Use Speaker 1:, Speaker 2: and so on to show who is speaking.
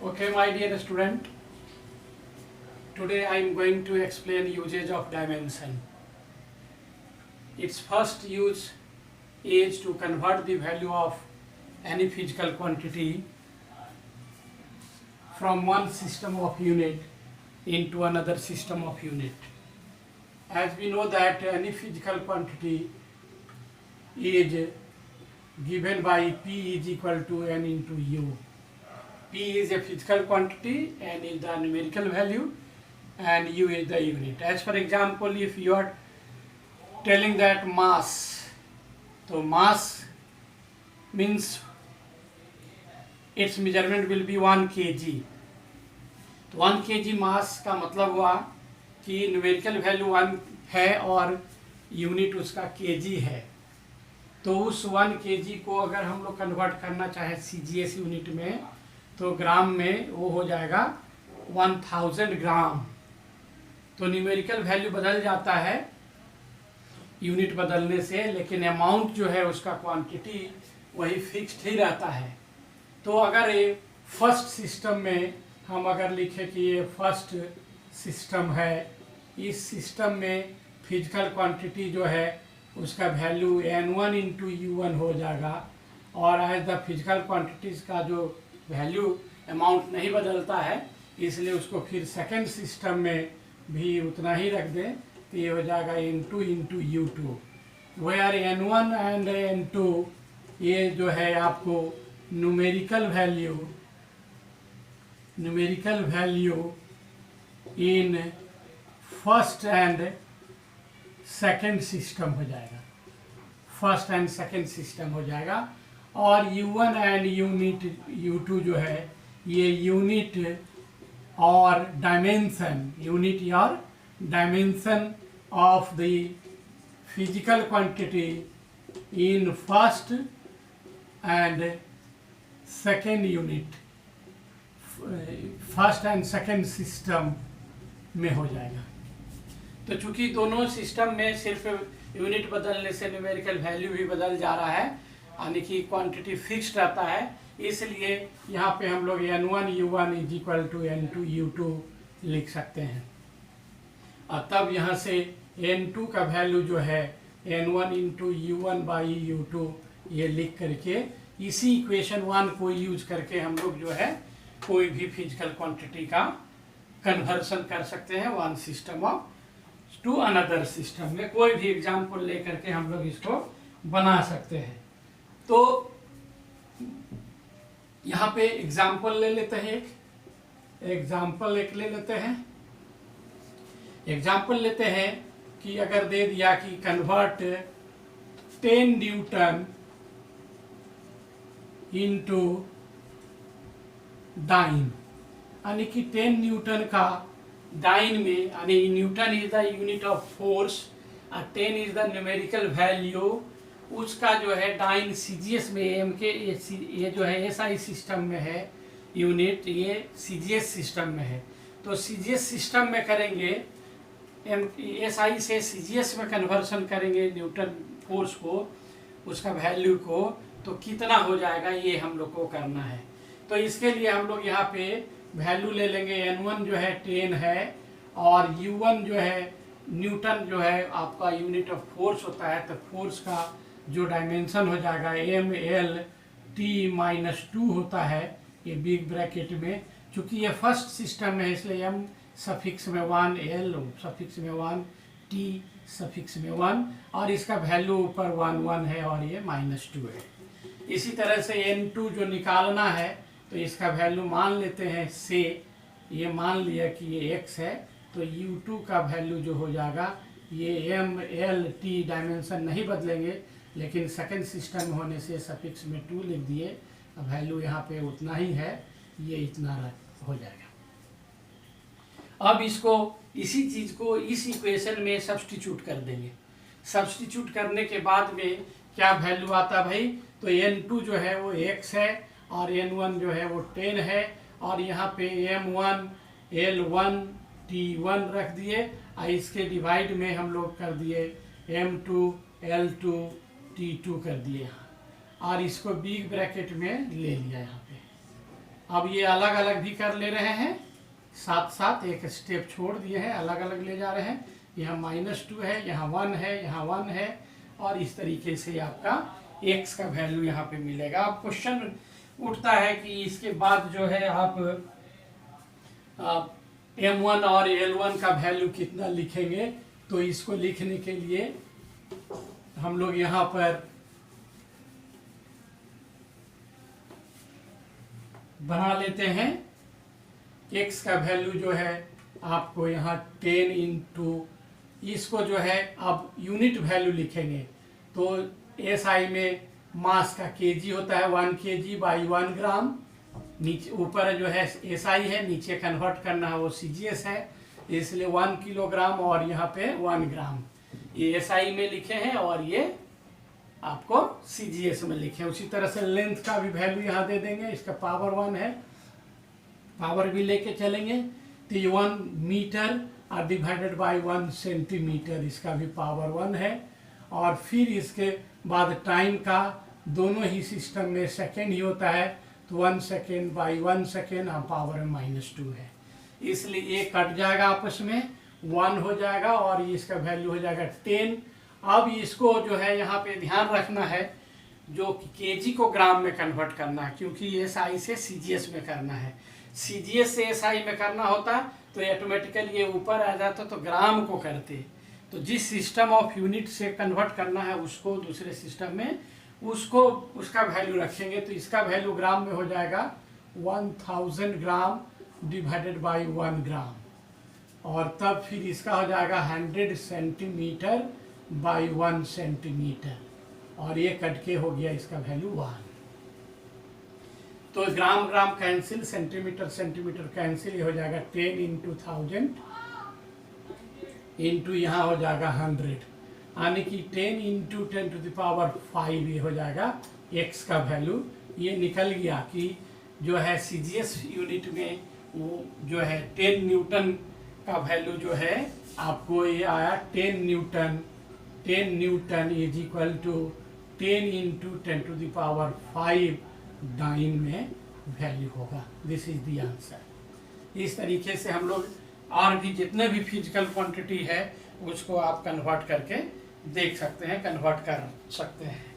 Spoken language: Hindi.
Speaker 1: Okay, my dear student, today I am going to explain usage of dimension. Its first use is to convert the value of any physical quantity from one system of unit into another system of unit. As we know that any physical quantity is given by P is equal to N into U. P is a physical quantity, N is the numerical value, and U is the unit. As for example, if you are telling that mass, so mass means its measurement will be 1 kg. तो 1 kg मास का मतलब हुआ कि न्यूमेरिकल वैल्यू 1 है और यूनिट उसका kg है. तो उस 1 kg को अगर हम लोग कन्वर्ट करना चाहे CGS यूनिट में तो ग्राम में वो हो जाएगा 1000 ग्राम. तो न्यूमेरिकल वैल्यू बदल जाता है यूनिट बदलने से, लेकिन अमाउंट जो है उसका क्वांटिटी वही फिक्स्ड ही रहता है. तो अगर ये फर्स्ट सिस्टम में हम अगर लिखें कि ये फर्स्ट सिस्टम है, इस सिस्टम में फिजिकल क्वांटिटी जो है उसका वैल्यू N1 इंटू U1 हो जाएगा. और एज द फिजिकल क्वांटिटीज़ का जो वैल्यू अमाउंट नहीं बदलता है, इसलिए उसको फिर सेकेंड सिस्टम में भी उतना ही रख दें तो ये हो जाएगा N2 into U2. Where N1 and N2 ये जो है आपको numerical value in first and second system हो जाएगा. फर्स्ट एंड सेकेंड सिस्टम हो जाएगा. और U1 एंड U2 जो है ये यूनिट और dimension of the physical quantity in first and second unit, first and second system में हो जाएगा. तो चूंकि दोनों सिस्टम में सिर्फ यूनिट बदलने से न्यूमेरिकल वैल्यू भी बदल जा रहा है, यानी कि क्वांटिटी फिक्स्ड रहता है, इसलिए यहाँ पे हम लोग N1 U1 is equal to N2 U2 लिख सकते हैं. और तब यहाँ से N2 का वैल्यू जो है N1 into U1 by U2 ये लिख करके इसी इक्वेशन 1 को यूज करके हम लोग जो है कोई भी फिजिकल क्वांटिटी का कन्वर्सन कर सकते हैं one system of to another system में. कोई भी एग्जाम्पल लेकर के हम लोग इसको बना सकते हैं. तो यहाँ पे एग्जाम्पल ले लेते हैं. एग्जाम्पल ले लेते हैं कि अगर दे दिया कि कन्वर्ट 10 न्यूटन इनटू डाइन, यानी कि 10 न्यूटन का डाइन में, यानी Newton is the unit of force और 10 इज द न्यूमेरिकल वैल्यू, उसका जो है डाइन CGS में एम के ये जो है SI सिस्टम में है यूनिट, ये CGS सिस्टम में है. तो CGS सिस्टम में करेंगे, SI से CGS में कन्वर्सन करेंगे न्यूटन फोर्स को, उसका वैल्यू को, तो कितना हो जाएगा ये हम लोग को करना है. तो इसके लिए हम लोग यहाँ पे वैल्यू ले लेंगे. N1 जो है 10 है और U1 जो है न्यूटन जो है आपका यूनिट ऑफ फोर्स होता है, तो फोर्स का जो डायमेंशन हो जाएगा MLT-2 होता है ये बिग ब्रैकेट में. चूँकि ये फर्स्ट सिस्टम है इसलिए M सफिक्स में 1, L सफिक्स में 1, T सफिक्स में 1, और इसका वैल्यू ऊपर 1 1 है और ये -2 है. इसी तरह से N2 जो निकालना है तो इसका वैल्यू मान लेते हैं से, ये मान लिया कि ये x है, तो U2 का वैल्यू जो हो जाएगा ये MLT डायमेंशन नहीं बदलेंगे, लेकिन सेकेंड सिस्टम होने से सफिक्स में 2 लिख दिए. वैल्यू यहाँ पे उतना ही है, ये इतना हो जाएगा. अब इसको इसी चीज़ को इस इक्वेशन में सब्स्टिट्यूट कर देंगे. सब्स्टिट्यूट करने के बाद में क्या वैल्यू आता भाई, तो N2 जो है वो x है और N1 जो है वो 10 है, और यहाँ पे M1 L1 T1 रख दिए, और इसके डिवाइड में हम लोग कर दिए M2 L2 T2 कर दिए यहाँ, और इसको बिग ब्रैकेट में ले लिया यहाँ पे. अब ये अलग अलग भी कर ले रहे हैं, साथ साथ एक स्टेप छोड़ दिए हैं, अलग अलग ले जा रहे हैं। यहाँ -2 है, यहाँ 1 है, यहाँ 1 है, और इस तरीके से आपका x का वैल्यू यहाँ पे मिलेगा। अब क्वेश्चन उठता है कि इसके बाद जो है आप m1 और l1 का वैल्यू कितना लिखेंगे। तो इसको लिखने के लिए हम लोग यहाँ पर बना लेते हैं। x का वैल्यू जो है आपको यहाँ 10 इंटू, इसको जो है अब यूनिट वैल्यू लिखेंगे। तो SI में मास का kg होता है, 1 kg बाई 1 ग्राम। नीचे ऊपर जो है SI है, नीचे कन्वर्ट करना है वो CGS है, इसलिए 1 किलोग्राम और यहाँ पे 1 ग्राम। ये SI में लिखे हैं और ये आपको CGS में लिखे हैं। उसी तरह से लेंथ का भी वैल्यू यहाँ दे देंगे, इसका पावर 1 है, पावर भी लेके चलेंगे। तो 1 मीटर और डिवाइडेड बाय 1 सेंटीमीटर, इसका भी पावर 1 है। और फिर इसके बाद टाइम का दोनों ही सिस्टम में सेकेंड ही होता है, तो 1 सेकेंड बाई 1 सेकेंड और पावर में -2 है, इसलिए ये कट जाएगा आपस में, 1 हो जाएगा और इसका वैल्यू हो जाएगा 10। अब इसको जो है यहाँ पे ध्यान रखना है, जो केजी को ग्राम में कन्वर्ट करना है, क्योंकि SI से CGS में करना है। CGS से SI में करना होता तो ऑटोमेटिकली ये ऊपर आ जाता, तो ग्राम को करते। तो जिस सिस्टम ऑफ यूनिट से कन्वर्ट करना है उसको दूसरे सिस्टम में, उसको उसका वैल्यू रखेंगे। तो इसका वैल्यू ग्राम में हो जाएगा 1000 ग्राम डिवाइडेड बाई 1 ग्राम, और तब फिर इसका हो जाएगा 100 सेंटीमीटर बाई 1 सेंटीमीटर, और ये कट के हो गया इसका वैल्यू 1। तो gram gram cancel, centimetre centimetre cancel, ये हो जाएगा 10 इंटू 1000 इंटू यहाँ हो जाएगा 100, यानी कि 10 इंटू 10 टू द पावर 5 ये हो जाएगा x का वैल्यू। ये निकल गया कि जो है CGS यूनिट में वो जो है 10 न्यूटन का वैल्यू जो है आपको ये आया 10 newton. 10 newton is equal to 10 into 10 to the power 5 dyne में वैल्यू होगा। This is the answer. इस तरीके से हम लोग और भी जितने भी फिजिकल क्वांटिटी है उसको आप कन्वर्ट करके देख सकते हैं, कन्वर्ट कर सकते हैं।